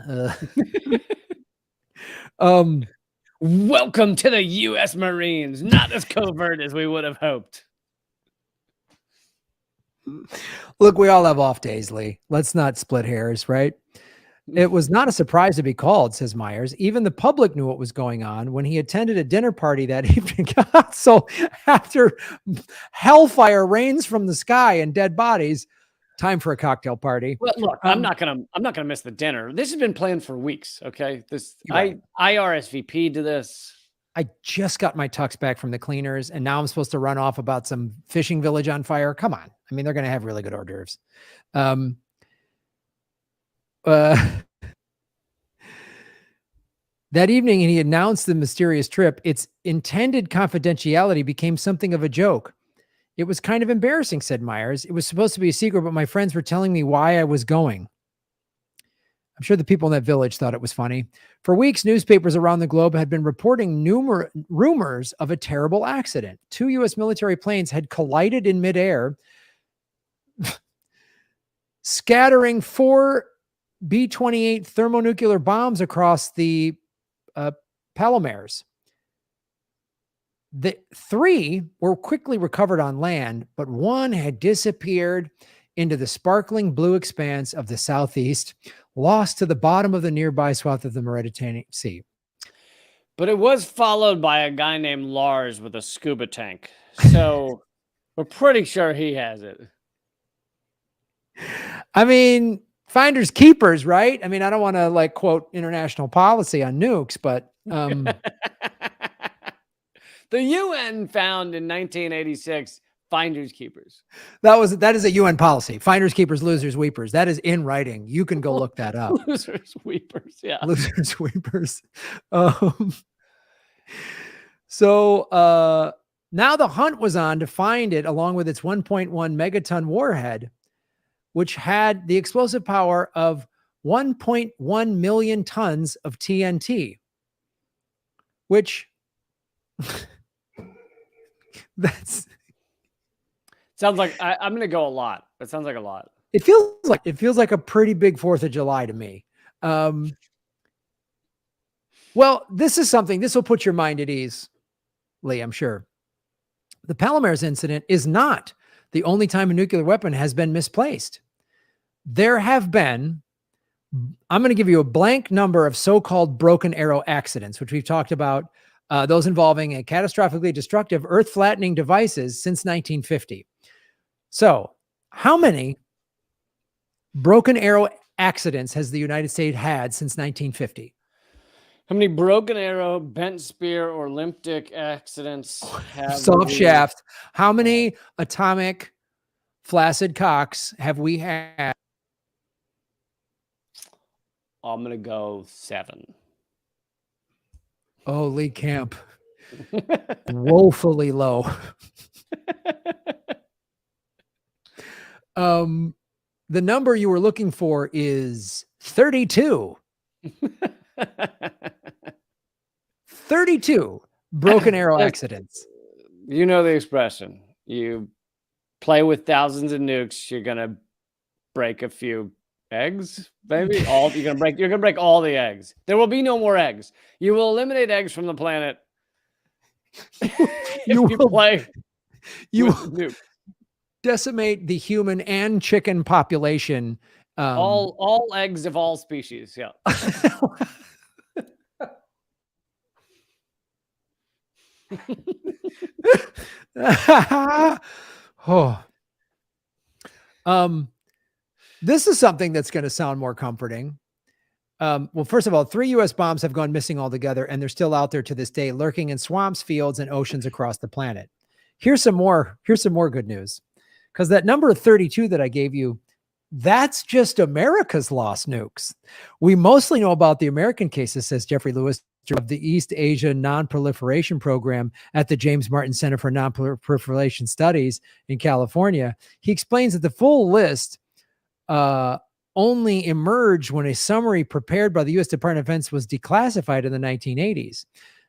Welcome to the U.S. Marines. Not as covert as we would have hoped. Look, we all have off days, Lee. Let's not split hairs, right? It was not a surprise to be called, says Myers. Even the public knew what was going on when he attended a dinner party that evening. So after hellfire rains from the sky and dead bodies, time for a cocktail party. Well, look, I'm not gonna miss the dinner. This has been planned for weeks. Okay, Right. I RSVP'd to this. I just got my tux back from the cleaners, and now I'm supposed to run off about some fishing village on fire. Come on. I mean, they're going to have really good hors d'oeuvres. That evening, he announced the mysterious trip. Its intended confidentiality became something of a joke. It was kind of embarrassing, said Myers. It was supposed to be a secret, but my friends were telling me why I was going. I'm sure the people in that village thought it was funny. For weeks, newspapers around the globe had been reporting rumors of a terrible accident. 2 U.S. military planes had collided in midair, scattering 4 B-28 thermonuclear bombs across the Palomares. The 3 were quickly recovered on land, but 1 had disappeared into the sparkling blue expanse of the southeast, lost to the bottom of the nearby swath of the Mediterranean Sea. But it was followed by a guy named Lars with a scuba tank. So we're pretty sure he has it. I mean, finders keepers, right? I mean, I don't want to like quote international policy on nukes, but the UN found in 1986 finders keepers. That is a UN policy. Finders keepers, losers weepers. That is in writing. You can go look that up. Losers weepers, yeah. Losers weepers. So now the hunt was on to find it, along with its 1.1 megaton warhead, which had the explosive power of 1.1 million tons of TNT, which that's sounds like I'm going to go a lot. That sounds like a lot. It feels like a pretty big 4th of July to me. Well, this is something, this will put your mind at ease, Lee, I'm sure. The Palomares incident is not the only time a nuclear weapon has been misplaced. There have been, I'm going to give you a blank number of so-called broken arrow accidents, which we've talked about those involving a catastrophically destructive Earth-flattening devices since 1950. So, how many broken arrow accidents has the United States had since 1950? How many broken arrow, bent spear, or limp dick accidents have Soft we? shaft. How many atomic flaccid cocks have we had? I'm gonna go 7. Oh, Lee Camp. Woefully low. The number you were looking for is 32. 32 broken arrow accidents. You know the expression. You play with thousands of nukes, you're gonna break a few eggs, maybe. You're gonna break all the eggs. There will be no more eggs. You will eliminate eggs from the planet if you play you with will nukes. decimate the human and chicken population. All eggs of all species. Yeah. Oh. This is something that's going to sound more comforting. Well, first of all, 3 U.S. bombs have gone missing altogether, and they're still out there to this day, lurking in swamps, fields, and oceans across the planet. Here's some more good news, because that number of 32 that I gave you, that's just America's lost nukes. We mostly know about the American cases, says Jeffrey Lewis of the East Asia Non-Proliferation Program at the James Martin Center for Non-Proliferation Studies in California. He explains that the full list only emerged when a summary prepared by the U.S. Department of Defense was declassified in the 1980s.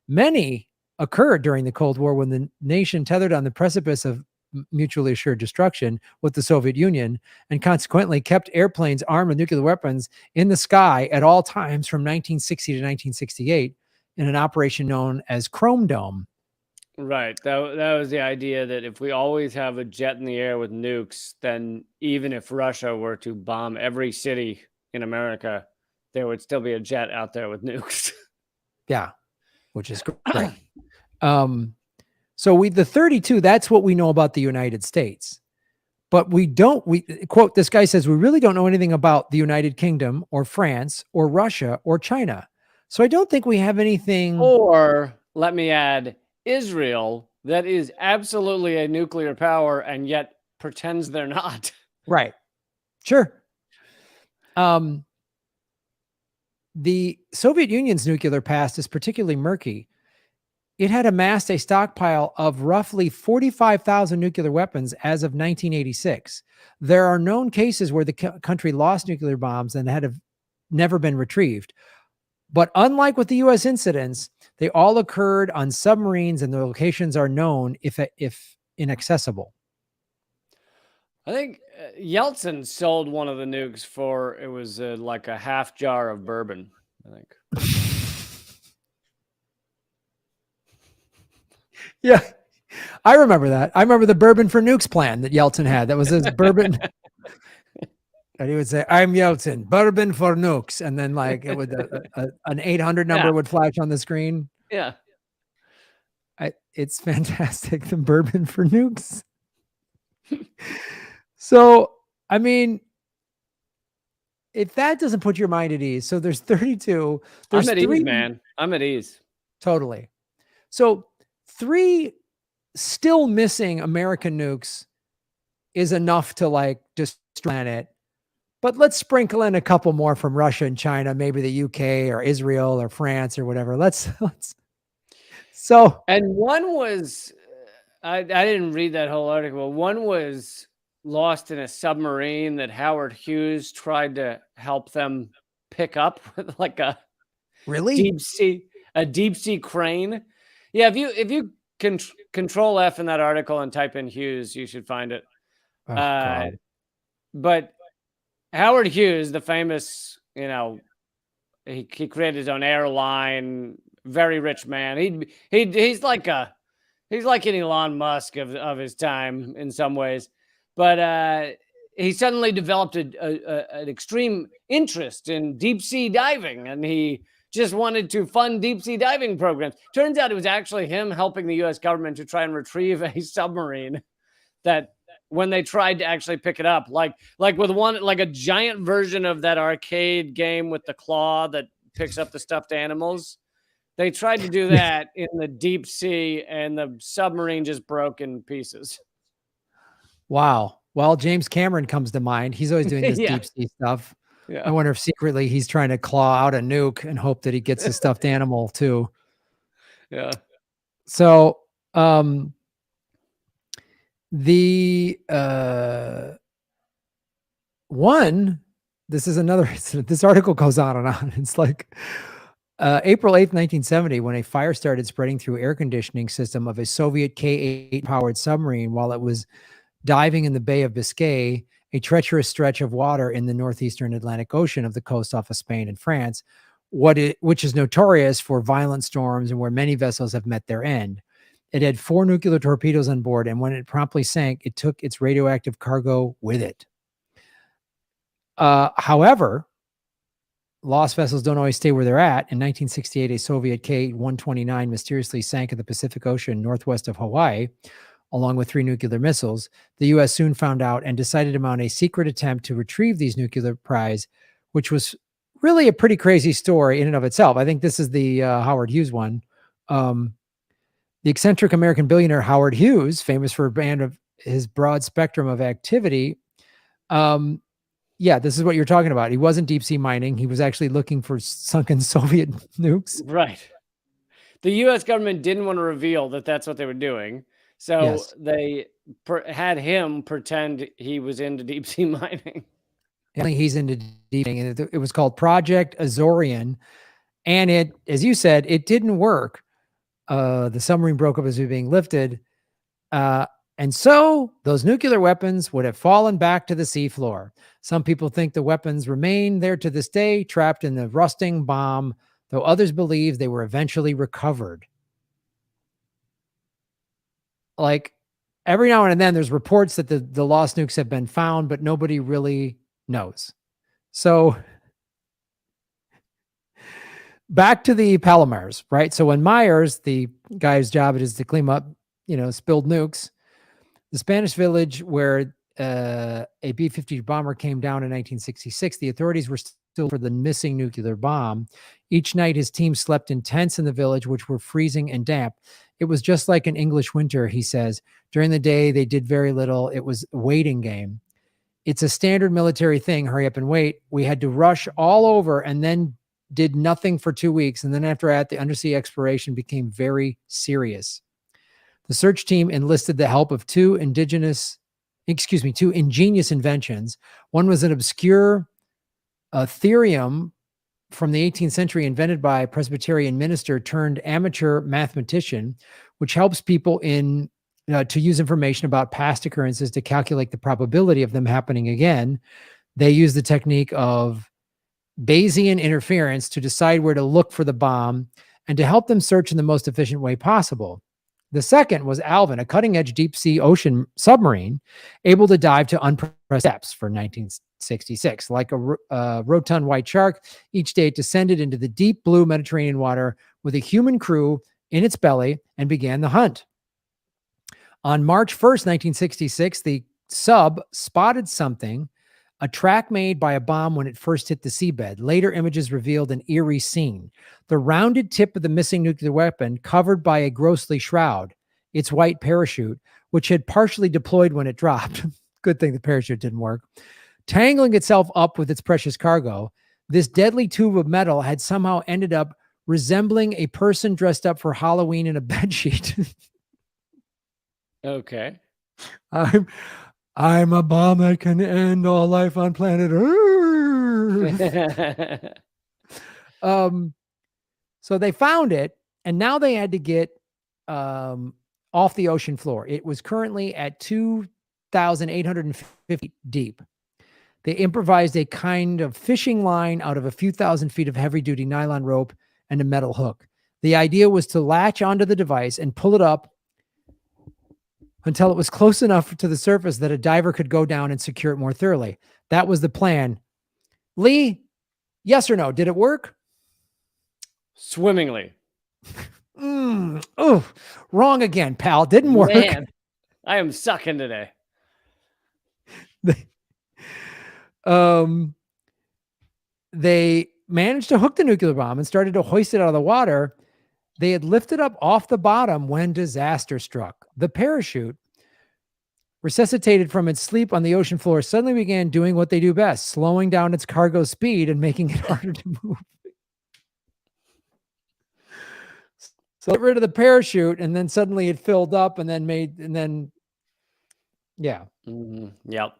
Many occurred during the Cold War when the nation tethered on the precipice of mutually assured destruction with the Soviet Union, and consequently kept airplanes armed with nuclear weapons in the sky at all times from 1960 to 1968 in an operation known as Chrome Dome. Right. That was the idea that if we always have a jet in the air with nukes, then even if Russia were to bomb every city in America, there would still be a jet out there with nukes. Yeah, which is great. So the 32, that's what we know about the United States. But we quote, this guy says, we really don't know anything about the United Kingdom or France or Russia or China. So I don't think we have anything. Or let me add, Israel, that is absolutely a nuclear power and yet pretends they're not. Right. Sure. The Soviet Union's nuclear past is particularly murky. It had amassed a stockpile of roughly 45,000 nuclear weapons as of 1986. There are known cases where the country lost nuclear bombs and have never been retrieved. But unlike with the U.S. incidents, they all occurred on submarines, and the locations are known if inaccessible. I think Yeltsin sold one of the nukes for, it was like a half jar of bourbon, I think. Yeah, I remember that. I remember the bourbon for nukes plan that Yeltsin had. That was his bourbon. And he would say, I'm Yeltsin, bourbon for nukes. And then like it would, an 800 number would flash on the screen. Yeah. It's fantastic. The bourbon for nukes. So, I mean, if that doesn't put your mind at ease, so there's 32. There's I'm at ease, man. I'm at ease. Totally. So 3 still missing American nukes is enough to like destroy the planet. But let's sprinkle in a couple more from Russia and China, maybe the UK or Israel or France or whatever. So. And one was, I didn't read that whole article. One was lost in a submarine that Howard Hughes tried to help them pick up with like a deep sea crane. Yeah, if you can control F in that article and type in Hughes, you should find it. Oh, God. But Howard Hughes, the famous, he created his own airline, very rich man. He's like an Elon Musk of his time in some ways, but he suddenly developed an extreme interest in deep sea diving, and he just wanted to fund deep sea diving programs. Turns out it was actually him helping the US government to try and retrieve a submarine that when they tried to actually pick it up, like with one, like a giant version of that arcade game with the claw that picks up the stuffed animals. They tried to do that in the deep sea, and the submarine just broke in pieces. Wow. Well, James Cameron comes to mind. He's always doing this Yeah. deep sea stuff. Yeah. I wonder if secretly he's trying to claw out a nuke and hope that he gets a stuffed animal too. Yeah. So, the this is another, this article goes on and on. It's like April 8th, 1970, when a fire started spreading through air conditioning system of a Soviet K-8 powered submarine while it was diving in the Bay of Biscay, a treacherous stretch of water in the northeastern Atlantic Ocean of the coast off of Spain and France, which is notorious for violent storms and where many vessels have met their end. It had 4 nuclear torpedoes on board, and when it promptly sank, it took its radioactive cargo with it. However, lost vessels don't always stay where they're at. In 1968, a Soviet K-129 mysteriously sank in the Pacific Ocean northwest of Hawaii, along with 3 nuclear missiles. The U.S. soon found out and decided to mount a secret attempt to retrieve these nuclear prize, which was really a pretty crazy story in and of itself. I think this is the Howard Hughes one. The eccentric American billionaire Howard Hughes, famous for a band of his broad spectrum of activity. Yeah, this is what you're talking about. He wasn't deep sea mining. He was actually looking for sunken Soviet nukes. Right. The U.S. government didn't want to reveal that that's what they were doing. So Yes. they had him pretend he was into deep sea mining. He's into deep sea, and it was called Project Azorian. And it, as you said, it didn't work. The submarine broke up as it was being lifted. And so those nuclear weapons would have fallen back to the seafloor. Some people think the weapons remain there to this day, trapped in the rusting bomb, though others believe they were eventually recovered. Like every now and then there's reports that the lost nukes have been found, but nobody really knows. So back to the Palomars, right? So when Myers, the guy's job it is to clean up, spilled nukes, the Spanish village where a B-50 bomber came down in 1966, the authorities were still for the missing nuclear bomb. Each night, his team slept in tents in the village, which were freezing and damp. It was just like an English winter, he says. During the day, they did very little. It was a waiting game. It's a standard military thing, hurry up and wait. We had to rush all over and then did nothing for 2 weeks. And then after that, the undersea exploration became very serious. The search team enlisted the help of two ingenious inventions. One was an obscure theorem from the 18th century invented by a Presbyterian minister turned amateur mathematician, which helps people to use information about past occurrences to calculate the probability of them happening again. They use the technique of Bayesian interference to decide where to look for the bomb and to help them search in the most efficient way possible. The second was Alvin, a cutting-edge deep-sea ocean submarine able to dive to unprecedented depths for 1966. Like a rotund white shark, each day it descended into the deep blue Mediterranean water with a human crew in its belly and began the hunt. On March 1st, 1966, the sub spotted something, a track made by a bomb when it first hit the seabed. Later images revealed an eerie scene. The rounded tip of the missing nuclear weapon covered by a ghostly shroud, its white parachute, which had partially deployed when it dropped. Good thing the parachute didn't work. Tangling itself up with its precious cargo, this deadly tube of metal had somehow ended up resembling a person dressed up for Halloween in a bedsheet. Okay. I'm a bomb that can end all life on planet Earth. So they found it, and now they had to get off the ocean floor. It was currently at 2,850 feet deep. They improvised a kind of fishing line out of a few thousand feet of heavy-duty nylon rope and a metal hook. The idea was to latch onto the device and pull it up until it was close enough to the surface that a diver could go down and secure it more thoroughly. That was the plan. Lee, yes or no? Did it work? Swimmingly. Oh, wrong again, pal. Didn't work. Man, I am sucking today. They managed to hook the nuclear bomb and started to hoist it out of the water. They had lifted up off the bottom when disaster struck. The parachute, resuscitated from its sleep on the ocean floor, suddenly began doing what they do best, slowing down its cargo speed and making it harder to move. So get rid of the parachute, and then suddenly it filled up, and then yeah. Yep.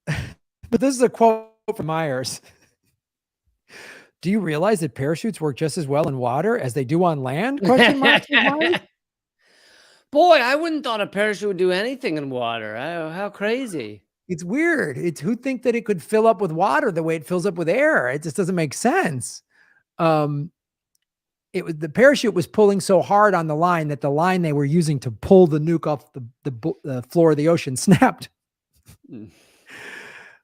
But this is a quote from Myers. Do you realize that parachutes work just as well in water as they do on land? Question mark. Boy, I wouldn't thought a parachute would do anything in water. How crazy. It's weird. It's who'd think that it could fill up with water the way it fills up with air. It just doesn't make sense. The parachute was pulling so hard on the line that the line they were using to pull the nuke off the floor of the ocean snapped,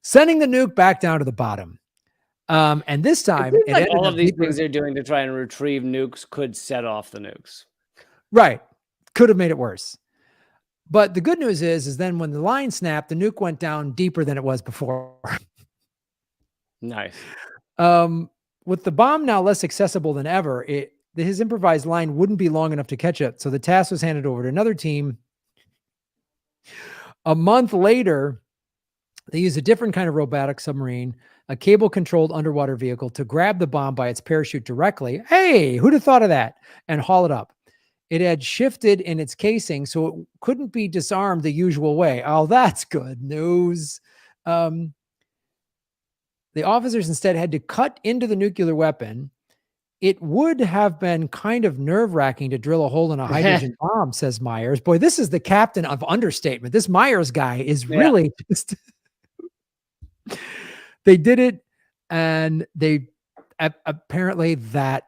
sending the nuke back down to the bottom. And this time, it like all of these things they're doing to try and retrieve nukes could set off the nukes. Right. Could have made it worse. But the good news is then when the line snapped, the nuke went down deeper than it was before. Nice. With the bomb now less accessible than ever, his improvised line wouldn't be long enough to catch up. So the task was handed over to another team. A month later, they used a different kind of robotic submarine, a cable-controlled underwater vehicle, to grab the bomb by its parachute directly. Hey, who'd have thought of that? And haul it up. It had shifted in its casing, so it couldn't be disarmed the usual way. Oh, that's good news. The officers instead had to cut into the nuclear weapon. It would have been kind of nerve-wracking to drill a hole in a hydrogen bomb, says Myers. Boy, this is the captain of understatement. This Myers guy is really just... They did it, and they apparently that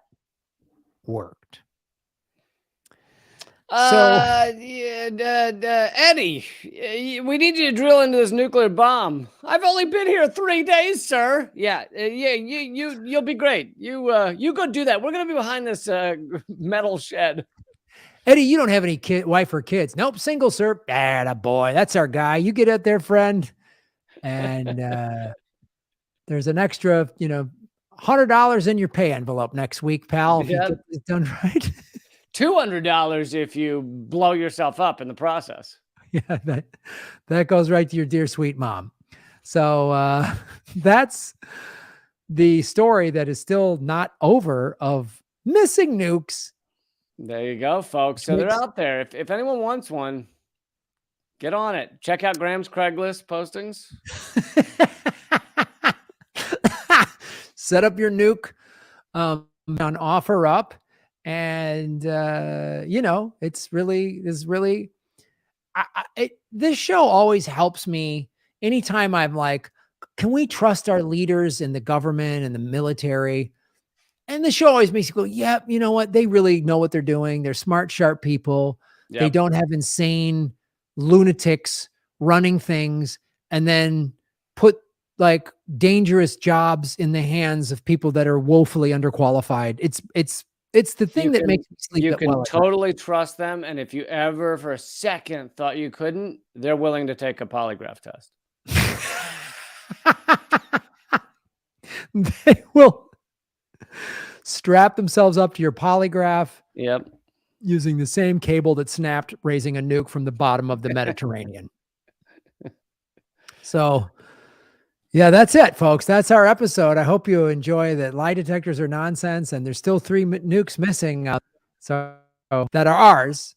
worked. Eddie, we need you to drill into this nuclear bomb. I've only been here 3 days, sir. You'll be great. You go do that. We're gonna be behind this metal shed. Eddie, you don't have any wife or kids? Nope, single, sir. Boy, that's our guy. You get out there, friend, and there's an extra, $100 in your pay envelope next week, pal. If you get this done right. $200 if you blow yourself up in the process. Yeah, that goes right to your dear sweet mom. So that's the story that is still not over of missing nukes. There you go, folks. So they're out there. If anyone wants one, get on it. Check out Graham's Craigslist postings. Set up your nuke on offer up. And, it's really, this show always helps me anytime I'm like, can we trust our leaders in the government and the military? And the show always makes you go, yeah, you know what? They really know what they're doing. They're smart, sharp people. Yep. They don't have insane lunatics running things and then put like dangerous jobs in the hands of people that are woefully underqualified. It's the thing that makes me sleep. You can totally trust them. And if you ever for a second thought you couldn't, they're willing to take a polygraph test. They will strap themselves up to your polygraph. Yep. Using the same cable that snapped, raising a nuke from the bottom of the Mediterranean. So, yeah, that's it, folks. That's our episode. I hope you enjoy that. Lie detectors are nonsense, and there's still 3 nukes missing. So that are ours.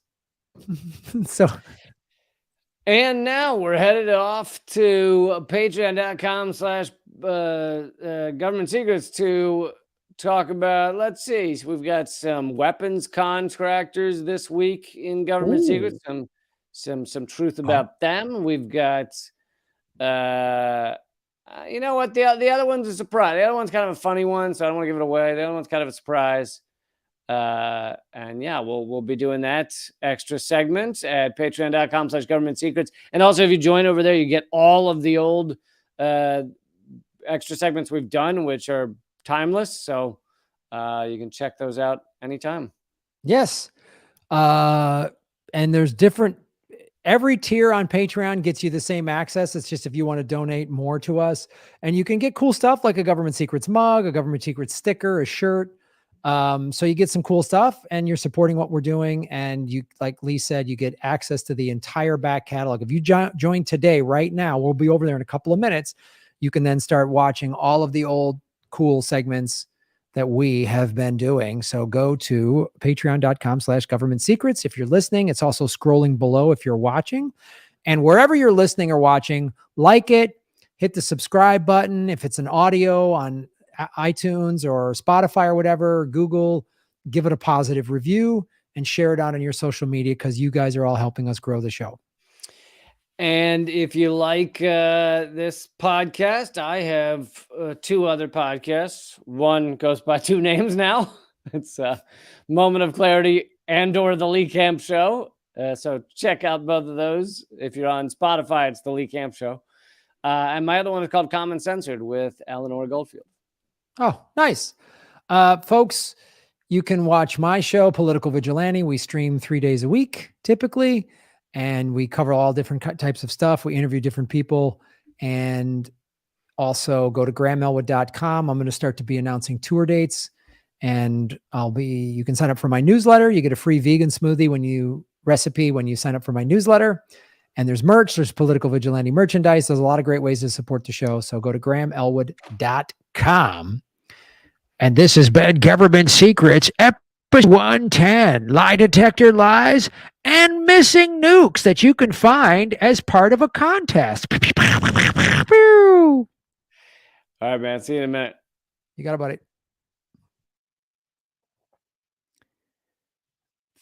And now we're headed off to patreon.com/government secrets to talk about, let's see, so we've got some weapons contractors this week in government secrets, some truth about them. We've got you know what, the other one's a surprise. The other one's kind of a funny one, so I don't want to give it away. The other one's kind of a surprise. And yeah, we'll be doing that extra segment at patreon.com/government secrets. And also, if you join over there, you get all of the old extra segments we've done, which are timeless. So You can check those out anytime. Yes. And there's different, every tier on Patreon gets you the same access. It's just if you want to donate more to us, and you can get cool stuff like a Government Secrets mug, a Government Secrets sticker, a shirt. So you get some cool stuff and you're supporting what we're doing. And you, like Lee said, you get access to the entire back catalog. If you join today, right now, we'll be over there in a couple of minutes. You can then start watching all of the old cool segments that we have been doing. So go to patreon.com/government secrets. If you're listening, it's also scrolling below if you're watching. And wherever you're listening or watching, like it, hit the subscribe button. If it's an audio on iTunes or Spotify or whatever, Google, give it a positive review and share it out on your social media, because you guys are all helping us grow the show. And if you like this podcast, I have 2 other podcasts. One goes by 2 names now. It's Moment of Clarity and/or The Lee Camp Show. So check out both of those. If you're on Spotify, it's The Lee Camp Show. And my other one is called Common Censored with Eleanor Goldfield. Oh, nice. Folks, you can watch my show, Political Vigilante. We stream 3 days a week, typically, and we cover all different types of stuff. We interview different people, and also go to grahamelwood.com. I'm going to start to be announcing tour dates, and you can sign up for my newsletter. You get a free vegan smoothie when you sign up for my newsletter. And there's merch, there's Political Vigilante merchandise. There's a lot of great ways to support the show. So go to grahamelwood.com. And this has been Government Secrets, episode 110, lie detector lies and missing nukes that you can find as part of a contest. All right, man. See you in a minute. You got it, buddy.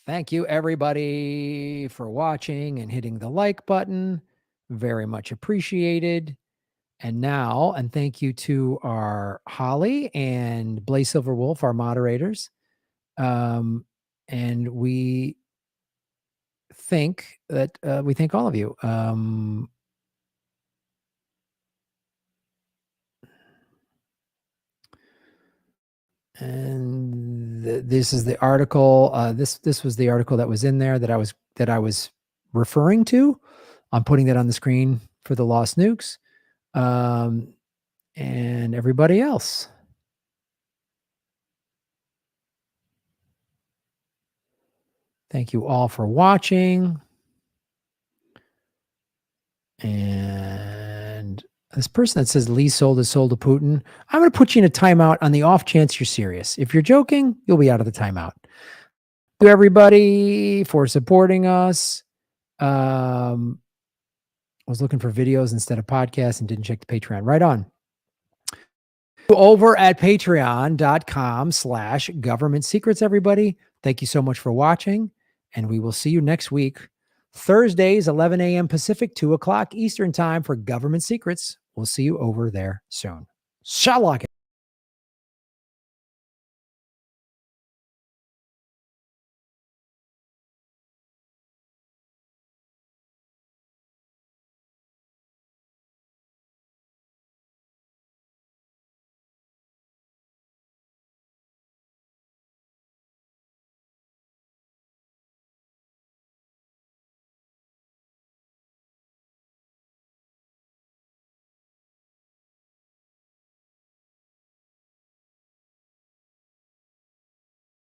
Thank you, everybody, for watching and hitting the like button. Very much appreciated. And thank you to our Holly and Blaze Silverwolf, our moderators. And we thank all of you. And this is the article. This was the article that was in there that I was referring to. I'm putting that on the screen for the Lost Nukes. And everybody else. Thank you all for watching. And this person that says Lee sold his soul to Putin, I'm going to put you in a timeout on the off chance you're serious. If you're joking, you'll be out of the timeout. Thank you, everybody, for supporting us. I was looking for videos instead of podcasts and didn't check the Patreon. Right on. Over at patreon.com/government secrets, everybody. Thank you so much for watching, and we will see you next week. Thursdays, 11 a.m. Pacific, 2 o'clock Eastern time for Government Secrets. We'll see you over there soon. Shalom.